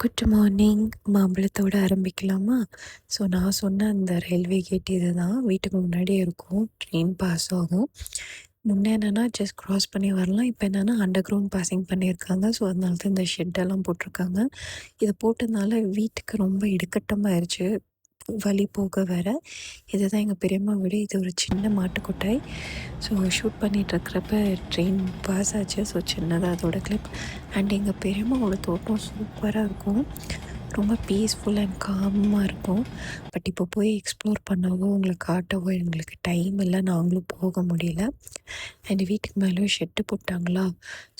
Good morning. மாம்பழத்தோட ஆரம்பிக்கலாமா? So நான் சொன்ன அந்த ரயில்வே கேட் இதுதான். வீட்டுக்கு முன்னாடியே இருக்கும். ட்ரெயின் பாஸ் ஆகும். முன்ன என்னென்னா ஜஸ்ட் க்ராஸ் பண்ணி வரலாம். இப்போ என்னென்னா அண்டர் கிரவுண்ட் பாசிங் பண்ணியிருக்காங்க. ஸோ அதனால தான் இந்த ஷெட்டெல்லாம் போட்டிருக்காங்க. இதை போட்டதுனால வீட்டுக்கு ரொம்ப இடுக்கட்டமாயிருச்சு. வழி போக வேற. இதுதான் எங்கள் பெரியம்மா வீடு. இது ஒரு சின்ன மாட்டுக்கொட்டாய். ஸோ ஷூட் பண்ணிகிட்ருக்கிறப்ப ட்ரெயின் பாஸ் ஆச்சு. ஸோ சின்னதாக அதோட கிளிப். அண்ட் எங்கள் பெரியம்மாவோட தோட்டம் சூப்பராக இருக்கும். ரொம்ப பீஸ்ஃபுல் அண்ட் காமாக இருக்கும். பட் இப்போ போய் எக்ஸ்ப்ளோர் பண்ணவோ உங்களை காட்டவோ எங்களுக்கு டைம் இல்லை, நாங்களும் போக முடியல. அண்ட் வீட்டுக்கு மேலேயும் ஷெட்டு போட்டாங்களா,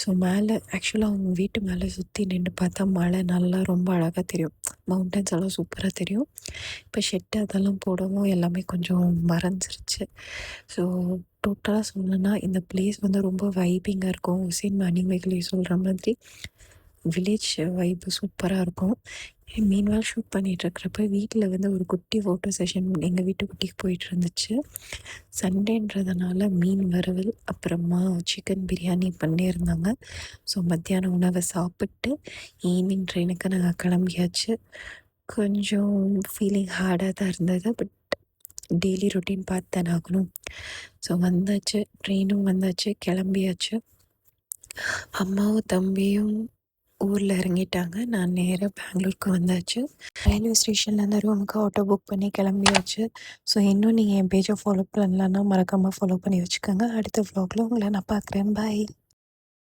ஸோ மேலே ஆக்சுவலாக அவங்க வீட்டு மேலே சுற்றி நின்று பார்த்தா மழை நல்லா ரொம்ப அழகாக தெரியும். மவுண்டன்ஸ் எல்லாம் சூப்பராக தெரியும். இப்போ ஷெட்டு அதெல்லாம் போடவும் எல்லாமே கொஞ்சம் மறைஞ்சிருச்சு. ஸோ டோட்டலாக சொல்லணுன்னா இந்த பிளேஸ் வந்து ரொம்ப வைபிங்காக இருக்கும். ஹுசேன் மணிமேகலை சொல்கிற மாதிரி வில்லேஜ் வைப்பு சூப்பராக இருக்கும். மீன்வால் ஷூட் பண்ணிகிட்ருக்கிறப்ப வீட்டில் வந்து ஒரு குட்டி ஃபோட்டோ செஷன் எங்கள் வீட்டு குட்டிக்கு போயிட்டு இருந்துச்சு. சண்டேன்றதுனால மீன் வறுவல் அப்புறமா சிக்கன் பிரியாணி பண்ணியிருந்தாங்க. ஸோ மத்தியானம் உணவை சாப்பிட்டு ஈவினிங் ட்ரெயினுக்கு நாங்கள் கிளம்பியாச்சு. கொஞ்சம் ஃபீலிங் ஹார்டாக தான் இருந்தது. பட் டெய்லி ரொட்டீன் பார்த்து தானே ஆகணும். ஸோ வந்தாச்சு, ட்ரெயினும் வந்தாச்சு, கிளம்பியாச்சு. அம்மாவும் தம்பியும் ஊரில் இறங்கிட்டாங்க. நான் நேராக பெங்களூருக்கு வந்தாச்சு. ரயில்வே ஸ்டேஷன்லேருந்து ரூமுக்கு ஆட்டோ புக் பண்ணி கிளம்பியாச்சு. ஸோ இன்னும் நீங்கள் என் பேஜை ஃபாலோ பண்ணலன்னா மறக்காமல் ஃபாலோ பண்ணி வச்சுக்கோங்க. அடுத்த வ்ளாகில் உங்களை நான் பார்க்குறேன். பாய்.